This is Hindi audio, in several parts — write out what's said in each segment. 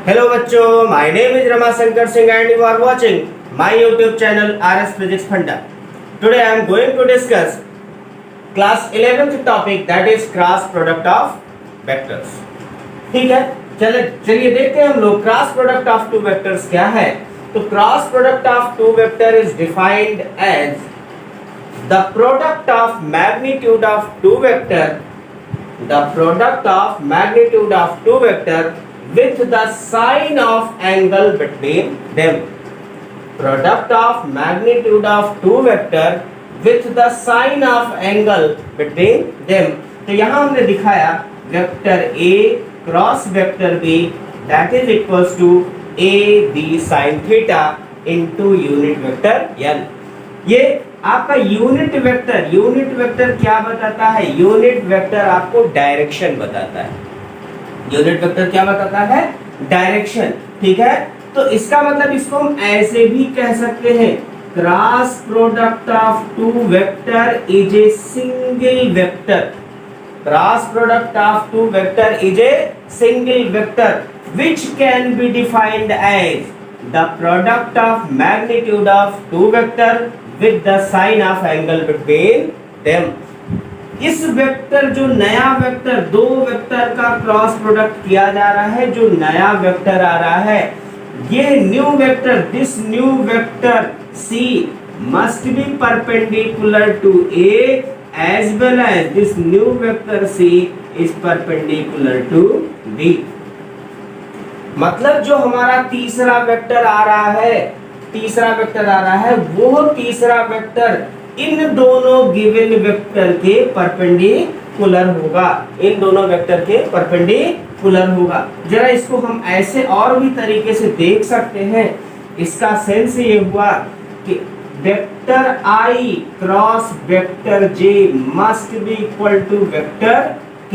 Hello बच्चों, my name is Ramashankar Singh and you are watching my YouTube channel RS Physics Funda. Today I am going to discuss class 11th topic, that is cross product of vectors. ठीक है, चलिए देखते हैं हम लोग cross product of two vectors क्या है। तो cross product of two vector is defined as the product of magnitude of two vector, the product of magnitude of two vector with the sign of angle between them. Product of magnitude of two vector with the sign of angle between them. तो यहाँ हमने दिखाया vector A cross vector B that is equals to A B sin theta into unit vector L. ये आपका यूनिट वेक्टर क्या बताता है? यूनिट वेक्टर आपको डायरेक्शन बताता है। यूनिट वेक्टर क्या बताता है? डायरेक्शन। ठीक है, तो इसका मतलब इसको हम ऐसे भी कह सकते हैं, cross product of two vector is a single vector. Cross product of two vector is a single vector which can be defined as the product of magnitude of two vector with the sign of angle between them. इस वेक्टर जो नया वेक्टर, दो वेक्टर का क्रॉस प्रोडक्ट किया जा रहा है, जो नया वेक्टर आ रहा है, ये new vector, this new vector C must be perpendicular to A as well as this new vector C is perpendicular to B. मतलब जो हमारा तीसरा वेक्टर आ रहा है, वो तीसरा वेक्टर इन दोनों गिवन वेक्टर के परपेंडिकुलर होगा। जरा इसको हम ऐसे और भी तरीके से देख सकते हैं। इसका सेंस ये हुआ कि vector I cross vector J must be equal to vector K।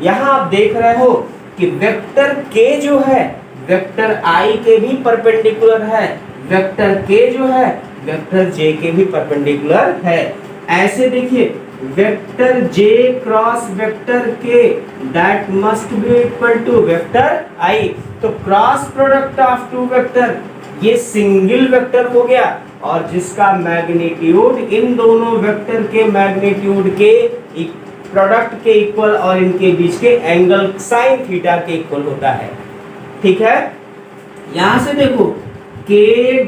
यहाँ आप देख रहे हो कि वेक्टर K जो है वेक्टर I के भी परपेंडिकुलर है, वेक्टर K जो है वेक्टर J के भी परपेंडिकुलर है। ऐसे देखिए, vector J cross vector K that must be equal to vector I। तो cross product of two vector ये सिंगल वेक्टर हो गया, और जिसका मैग्नीट्यूड इन दोनों वेक्टर के मैग्नीट्यूड के प्रोडक्ट के इक्वल और इनके बीच के एंगल साइन थीटा के इक्वल होता है। ठीक है, यहां से देखो K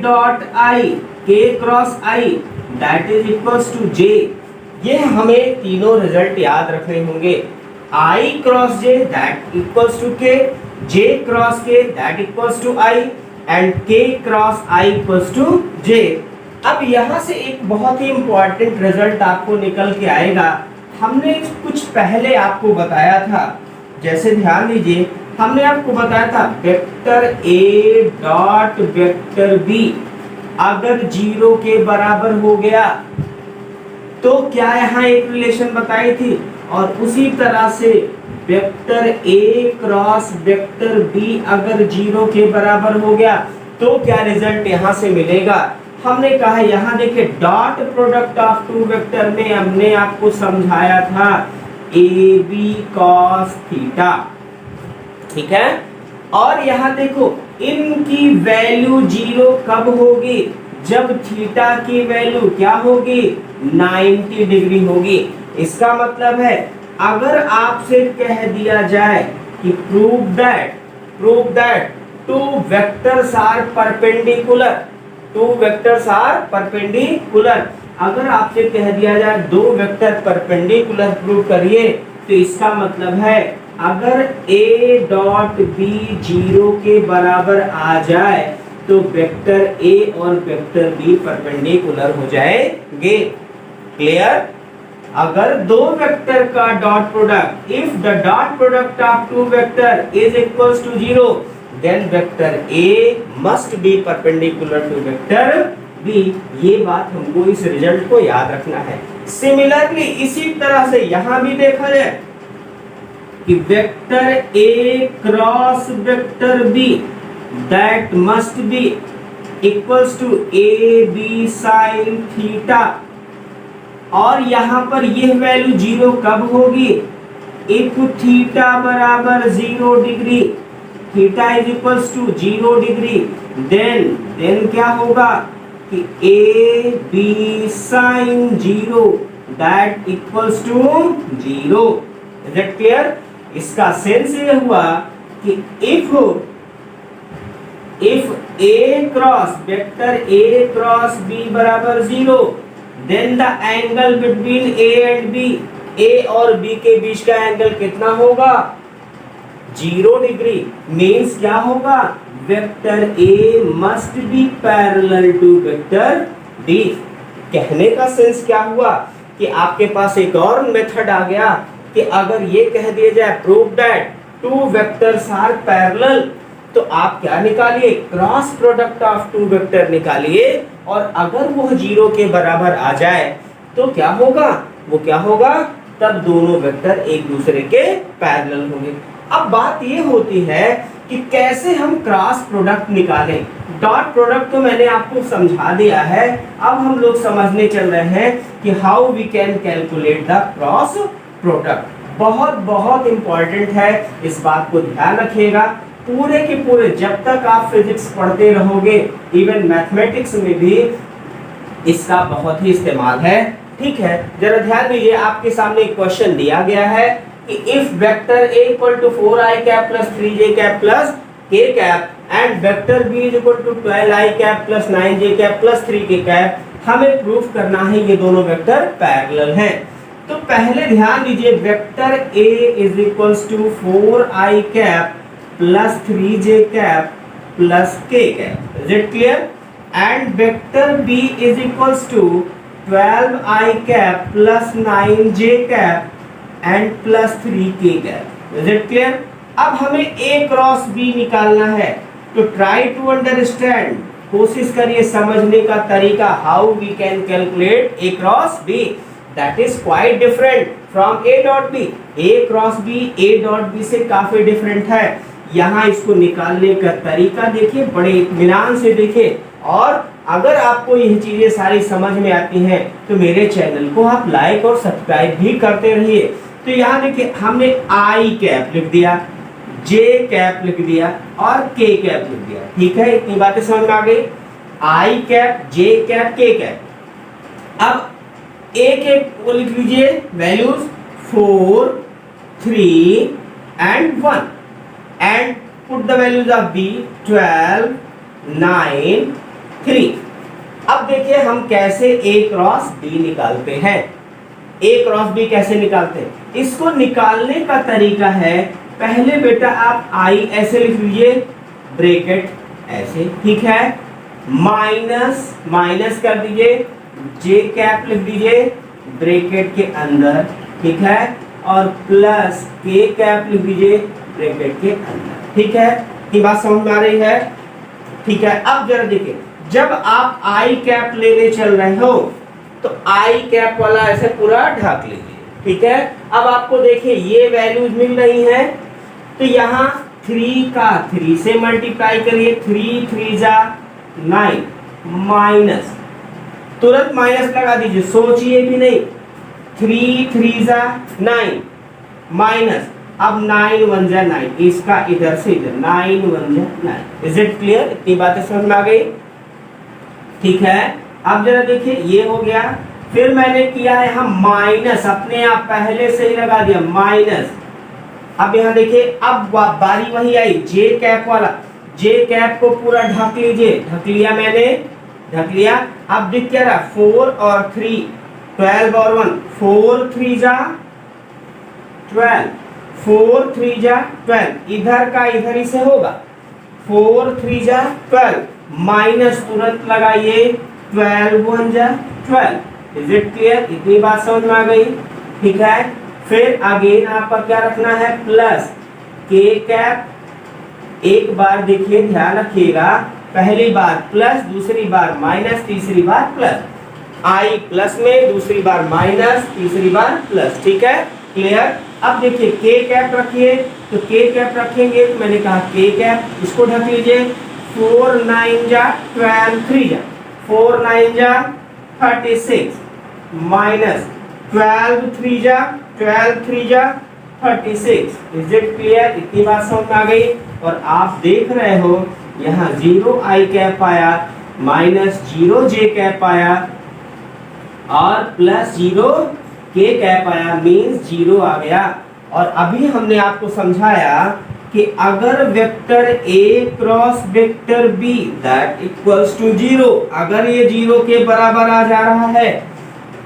dot I, K cross I that is equals to J। ये हमें तीनों रिजल्ट याद रखने होंगे। I cross J that equals to K, J cross K that equals to I and K cross I equals to J। अब यहाँ से एक बहुत ही इंपॉर्टेंट रिजल्ट आपको निकल के आएगा। हमने कुछ पहले आपको बताया था, जैसे ध्यान दीजिए, हमने आपको बताया था vector A dot vector B अगर 0 के बराबर हो गया तो क्या यहाँ एक रिलेशन बताई थी, और उसी तरह से vector A cross vector B अगर 0 के बराबर हो गया तो क्या रिजल्ट यहाँ से मिलेगा। हमने कहा, यहाँ देखिए dot product of two vector में हमने आपको समझाया था AB cos थीटा। ठीक है, और यहाँ देखो इनकी वैल्यू 0 कब होगी? जब थीटा की वैल्यू क्या होगी? 90 डिग्री होगी। इसका मतलब है अगर आपसे कह दिया जाए कि prove that two vectors are perpendicular, अगर आपसे कह दिया जाए दो वेक्टर परपेंडिकुलर प्रूव करिए, तो इसका मतलब है अगर A डॉट B 0 के बराबर आ जाए तो वेक्टर A और वेक्टर B परपेंडिकुलर हो जाएंगे। क्लियर? अगर दो वेक्टर का dot product, if the dot product of two vector is equals to 0, then vector A must be perpendicular to vector B। ये बात हमको इस रिजल्ट को याद रखना है। सिमिलरली इसी तरह से यहाँ भी देखा जाए कि vector A cross vector B that must be equals to AB sin theta, और यहाँ पर यह वैल्यू 0 कब होगी? इफ थीटा बराबर 0 degree, theta is equals to 0 degree, then क्या होगा कि A B sine 0 that equals to 0। Is it clear? इसका सेंस ये हुआ कि if a cross vector a cross b बराबर 0, then the angle between a and b, a और b के बीच का एंगल कितना होगा? 0 डिग्री। मीन्स क्या होगा? Vector a must be parallel to vector b। कहने का सेंस क्या हुआ कि आपके पास एक और मेथड आ गया कि अगर ये कह दिया जाए prove that two vectors are parallel, तो आप क्या निकालिए? Cross product of two vector निकालिए, और अगर वो 0 के बराबर आ जाए तो क्या होगा? वो क्या होगा? तब दोनों वेक्टर एक दूसरे के पैरेलल होंगे। अब बात ये होती है कि कैसे हम क्रॉस प्रोडक्ट निकालें। डॉट प्रोडक्ट तो मैंने आपको समझा दिया है, अब हम लोग समझने चल रहे हैं कि how we can calculate the cross product. बहुत बहुत इंपॉर्टेंट है, इस बात को ध्यान रखिएगा। पूरे के पूरे जब तक आप फिजिक्स पढ़ते रहोगे, इवन मैथमेटिक्स में भी इसका बहुत ही इस्तेमाल है। ठीक है, जरा ध्यान दीजिए, आपके सामने एक क्वेश्चन दिया गया है कि if vector a equal to 4i cap plus 3j cap plus k cap and vector b is equal to 12i cap plus 9j cap plus 3k cap, हमें प्रूफ करना है ये दोनों वेक्टर पैरेलल हैं। तो पहले ध्यान दीजिए, vector a is equals to 4i cap plus 3j cap plus k cap. Is it clear? And vector b is equals to 12i cap plus 9j cap and plus 3k cap. Is it clear? अब हमें a क्रॉस b निकालना है, तो ट्राई टू अंडरस्टैंड, कोशिश करिए समझने का तरीका, how we can calculate a cross b। That is quite different from a dot b। a cross b a dot b से काफी डिफरेंट है। यहाँ इसको निकालने का तरीका देखिए, बड़े इत्मीनान से देखिए, और अगर आपको ये चीजें सारी समझ में आती हैं तो मेरे चैनल को आप लाइक और सब्सक्राइब भी करते रहिए। तो यहाँ देखिए, हमने आई कैप लिख दिया, जे कैप लिख दिया और के कैप लिख दिया। ठीक है, इतनी बातें समझ में आ गई। I cap, J cap, K cap. अब ए के वो लिख लीजिए values 4, 3 and 1 and put the values of B 12, 9, 3। अब देखिए हम कैसे a क्रॉस b निकालते हैं। a क्रॉस b कैसे निकालते हैं? इसको निकालने का तरीका है, पहले बेटा आप i ऐसे लिख लीजिए, ब्रैकेट ऐसे, ठीक है, माइनस माइनस कर दीजिए, j कैप लिख दीजिए ब्रैकेट के अंदर, ठीक है, और प्लस k कैप लिख दीजिए ब्रैकेट के अंदर। ठीक है, ये बात समझ में आ रही है? ठीक है, अब जरा देखिए, जब आप आई कैप लेने चल रहे हो तो आई कैप वाला ऐसे पूरा ढक लीजिए। ठीक है, अब आपको देखिए ये वैल्यूज मिल रही हैं, तो यहाँ 3 का 3 से मल्टीप्लाई करिए, 3 3 जा 9, माइनस, तुरंत माइनस लगा दीजिए, सोचिए भी नहीं, 3 3 जा 9 माइनस, अब 9 1 जा 9, इसका इधर से इधर 9 1 जा 9। Is it clear? इतनी बातें समझ में आ गई? ठीक है, अब जरा देखिए ये हो गया, फिर मैंने किया है हम माइनस, अपने आप पहले से ही लगा दिया माइनस। अब यहाँ देखिए, अब बारी वही आई जे कैप वाला, जे कैप को पूरा ढक लीजिए, ढक लिया मैंने, ढक लिया। अब दिख क्या रहा, 4 और 3, 12 और 1, 4 3 जा 12, 4 3 जा 12, इधर का इधर ही से होगा, 4 3 जा 12, माइनस तुरंत लगाइए, 12 1 जा 12। Is it clear? इतनी बात समझ में आ गई? ठीक है, फिर अगेन आपका क्या रखना है, प्लस के कैप। एक बार देखिए, ध्यान रखिएगा, पहली बार प्लस, दूसरी बार माइनस, तीसरी बार प्लस, आई प्लस में, दूसरी बार माइनस, तीसरी बार प्लस। ठीक है, क्लियर? अब देखिए के कैप रखिए, तो के कैप रखेंगे, तो मैंने कहा के कैप, इसको ढक लीजिए, 4 9 जा 12, 3 जा 4 9 जा 36, माइनस 12 3 जा 12 3 जा 36। Is it clear? इतनी बात समझ में आ गई। और आप देख रहे हो यहाँ 0 आई कैप आया, माइनस 0 जे कैप आया और प्लस 0 के कैप आया, मीन्स 0 आ गया। और अभी हमने आपको समझाया कि अगर vector A cross vector B that equals to 0, अगर ये 0 के बराबर आ जा रहा है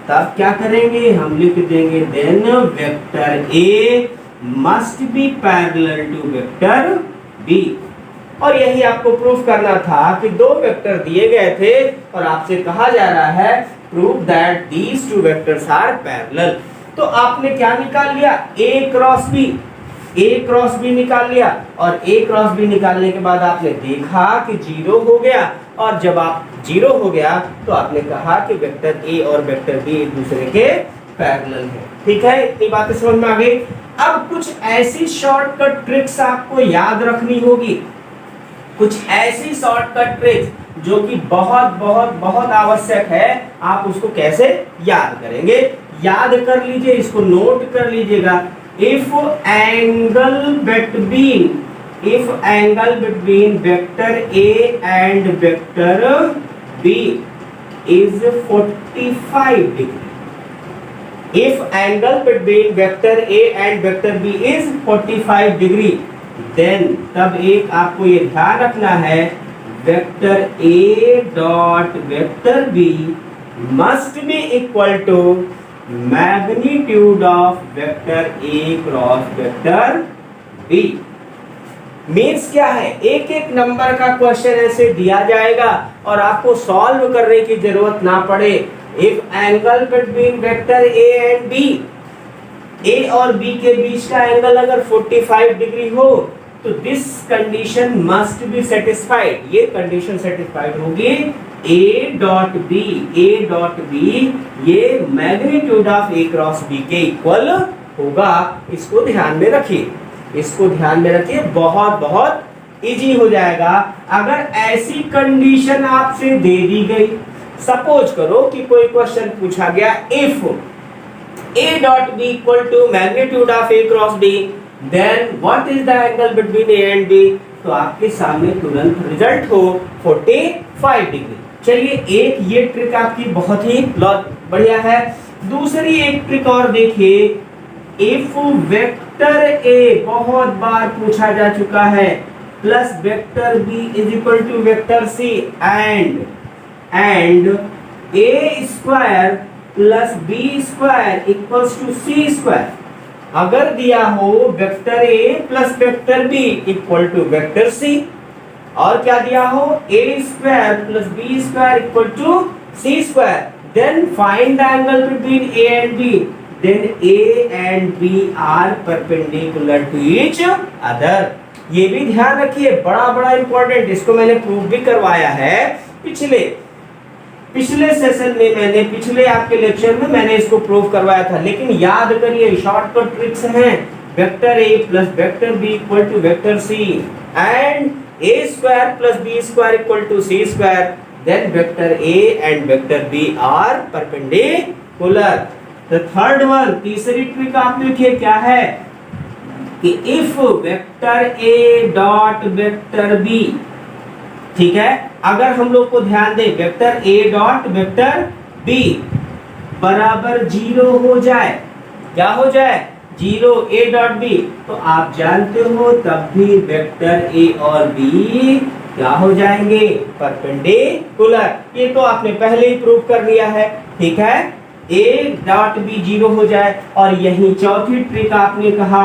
तब क्या करेंगे, हम लिख देंगे then vector A must be parallel to vector B। और यही आपको प्रूफ करना था कि दो वेक्टर दिए गए थे और आपसे कहा जा रहा है prove that these two vectors are parallel. तो आपने क्या निकाल लिया, A cross B, A cross B निकाल लिया। और A क्रॉस B निकालने के बाद आपने देखा कि 0 हो गया, और जब आप 0 हो गया तो आपने कहा कि वेक्टर A और वेक्टर B एक दूसरे के पैरेलल है। ठीक है, इतनी बातें समझ में आ गई। अब कुछ ऐसी शॉर्टकट ट्रिक्स आपको याद रखनी होगी, कुछ ऐसी शॉर्टकट ट्रिक्स जो कि बहुत बहुत बहुत आवश्यक है। आप उसको कैसे याद करेंगे, याद कर लीजिए, इसको नोट कर लीजिएगा। If angle between vector A and vector B is 45 degree, if angle between vector A and vector B is 45 degree, then तब एक आपको ये ध्यान रखना है vector A dot vector B must be equal to magnitude of vector A cross vector B। Means क्या है, एक एक नंबर का क्वेश्चन ऐसे दिया जाएगा और आपको सॉल्व करने की जरूरत ना पड़े। If angle between vector A and B, A और B के बीच का एंगल अगर 45 डिग्री हो तो this condition must be satisfied, ये कंडीशन सेटिस्फाइड होगी A डॉट B ये magnitude of A cross B के इक्वल होगा। इसको ध्यान में रखिए, इसको ध्यान में रखिए, बहुत बहुत इजी हो जाएगा। अगर ऐसी कंडीशन आपसे दे दी गई, सपोज करो कि कोई क्वेश्चन पूछा गया if A dot B equal to magnitude of A cross B then what is the angle between A and B, तो आपके सामने तुरंत रिजल्ट हो 45 डिग्री। चलिए, एक ये ट्रिक आपकी बहुत ही बढ़िया है। दूसरी एक ट्रिक और देखिए, इफ वेक्टर A बहुत बार पूछा जा चुका है plus vector B is equal to vector C and A square plus B square equals to C square, अगर दिया हो vector A plus vector B equal to vector C, और क्या दिया हो A square plus B square equal to C square, then find the angle between A and B, then A and B are perpendicular to each other। ये भी ध्यान रखिए, बड़ा बड़ा इंपॉर्टेंट, इसको मैंने प्रूव भी करवाया है पिछले सेशन में, मैंने पिछले आपके लेक्चर में मैंने इसको प्रूव करवाया था। लेकिन याद करिए, शॉर्टकट ट्रिक्स हैं, vector A plus vector B equal to vector C and A square plus B square equal to C square, then vector A and vector B are perpendicular. The third one, तीसरी ट्रिक आप देखिए क्या है कि if vector A dot vector B, ठीक है, अगर हम लोग को ध्यान दें vector A dot vector B बराबर 0 हो जाए, क्या हो जाए 0 A डॉट B, तो आप जानते हो तब भी वेक्टर A और B क्या हो जाएंगे, परपेंडिकुलर। ये तो आपने पहले ही प्रूव कर लिया है, ठीक है, A डॉट B 0 हो जाए। और यही चौथी ट्रिक आपने कहा,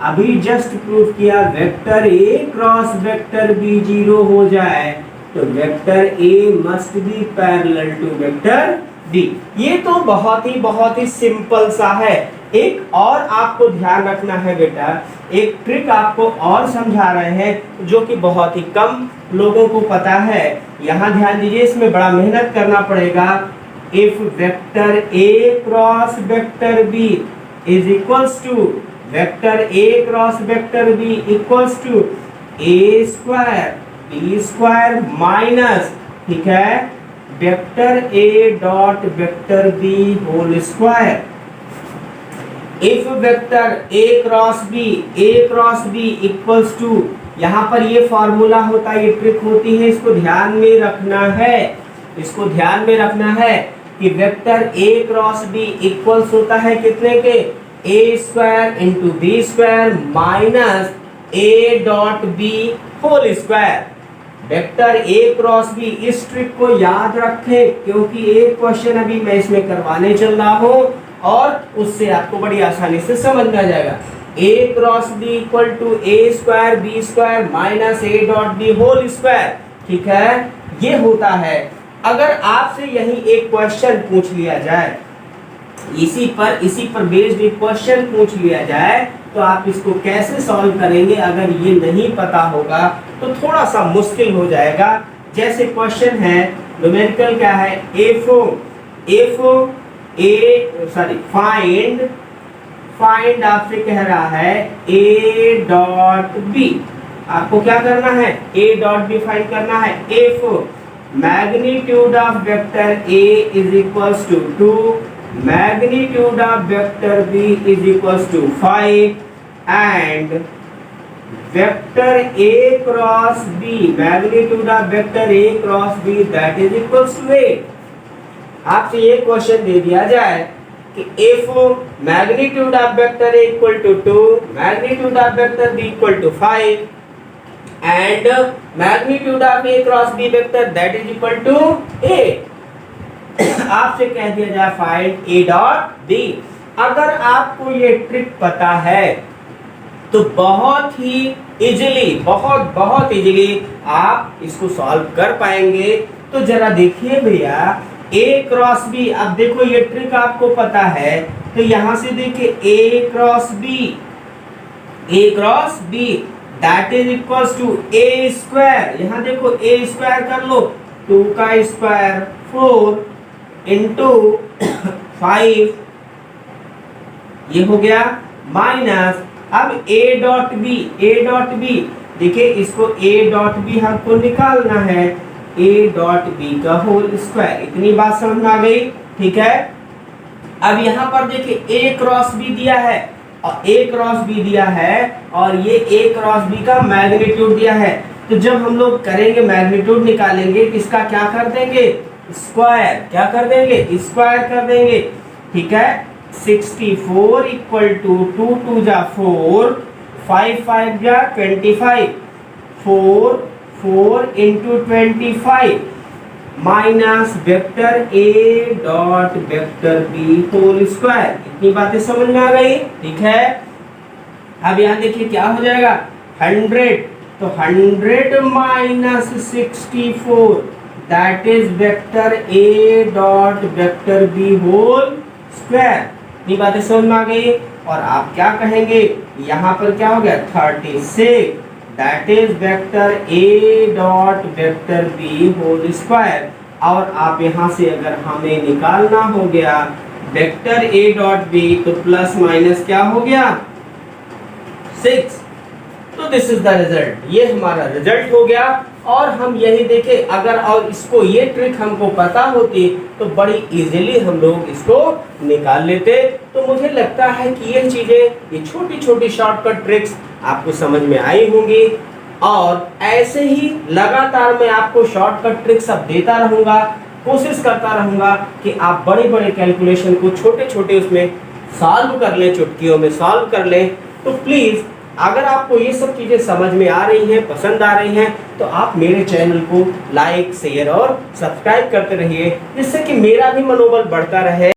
अभी जस्ट प्रूव किया, vector A cross vector B 0 हो जाए तो vector A must be parallel to vector B। ये तो बहुत ही सिंपल सा है। एक और आपको ध्यान रखना है बेटा, एक ट्रिक आपको और समझा रहे हैं जो कि बहुत ही कम लोगों को पता है। यहाँ ध्यान दीजिए, इसमें बड़ा मेहनत करना पड़ेगा। If vector A cross vector B is equals to vector A cross vector B equals to A square B square minus, ठीक है, vector A dot vector B whole square. If vector a cross b equals to, यहाँ पर ये फॉर्मूला होता है, ये ट्रिक होती है, इसको ध्यान में रखना है, इसको ध्यान में रखना है कि vector a cross b equals होता है कितने के, a square into B square minus a dot b whole square. Vector a cross b, इस ट्रिक को याद रखें क्योंकि एक क्वेश्चन अभी मैं इसमें करवाने चल रहा हूँ और उससे आपको बड़ी आसानी से समझ में आ जाएगा। a cross b equal to a square b square minus a dot b whole square, ठीक है, ये होता है। अगर आपसे यही एक क्वेश्चन पूछ लिया जाए, इसी पर बेस्ड एक क्वेश्चन पूछ लिया जाए तो आप इसको कैसे सॉल्व करेंगे, अगर ये नहीं पता होगा तो थोड़ा सा मुश्किल हो जाएगा। जैसे क्वेश्चन है, न्यूमेरिकल क्या है, फाइंड आपसे कह रहा है a डॉट b, आपको क्या करना है, a डॉट b फाइंड करना है। if magnitude of vector a is equals to 2, magnitude of vector b is equals to 5 and vector a cross b, magnitude of vector a cross b that is equals to 8। आपसे ये क्वेश्चन दे दिया जाए कि if magnitude of vector a equal to 2, magnitude of vector b equal to 5 and magnitude of a cross b vector that is equal to 8, आपसे कह दिया जाए फाइंड a डॉट b। अगर आपको ये ट्रिक पता है तो बहुत ही इजीली, बहुत इजीली आप इसको सॉल्व कर पाएंगे। तो जरा देखिए भैया, a क्रॉस b, अब देखो ये ट्रिक आपको पता है तो यहां से देखिए a cross b that is equals to a square, यहाँ देखो a स्क्वायर कर लो, 2 का स्क्वायर 4 इंटू 5, ये हो गया माइनस, अब a डॉट b देखिए इसको a डॉट b हमको निकालना है, a डॉट b का होल स्क्वायर। इतनी बात समझ में आ गई, ठीक है। अब यहाँ पर देखिए a क्रॉस b दिया है और a क्रॉस b दिया है और ये a क्रॉस b का मैग्नीट्यूड दिया है। तो जब हम लोग करेंगे मैग्नीट्यूड निकालेंगे, इसका क्या कर देंगे, स्क्वायर, क्या कर देंगे, स्क्वायर कर देंगे, ठीक है। 64 इक्वल टू 2 2 जा 4, 5 5 जा 25, 4 into 25 minus vector a dot vector b whole square. इतनी बातें समझ में आ गई, ठीक है। अब यहाँ देखिए क्या हो जाएगा, 100, तो 100 minus 64 that is vector a dot vector b whole square. इतनी बातें समझ में आ गई। और आप क्या कहेंगे, यहाँ पर क्या हो गया, 36 that is vector a dot vector b whole square. और आप यहाँ से अगर हमें निकालना हो गया वेक्टर a डॉट b, तो प्लस माइनस क्या हो गया, 6। तो दिस इज द रिजल्ट, ये हमारा रिजल्ट हो गया। और हम यही देखें, अगर और इसको ये ट्रिक हमको पता होती तो बड़ी इजीली हम लोग इसको निकाल लेते। तो मुझे लगता है कि ये चीजें, ये छोटी छोटी शॉर्टकट ट्रिक्स आपको समझ में आई होंगी और ऐसे ही लगातार मैं आपको शॉर्टकट ट्रिक्स अब देता रहूंगा, कोशिश करता रहूंगा कि आप बड़े बड़े कैलकुलेशन को छोटे छोटे उसमें सॉल्व कर लें, चुटकियों में सॉल्व कर लें। तो प्लीज अगर आपको ये सब चीजें समझ में आ रही हैं, पसंद आ रही हैं, तो आप मेरे चैनल को लाइक, शेयर और सब्सक्राइब करते रहिए, जिससे कि मेरा भी मनोबल बढ़ता रहे।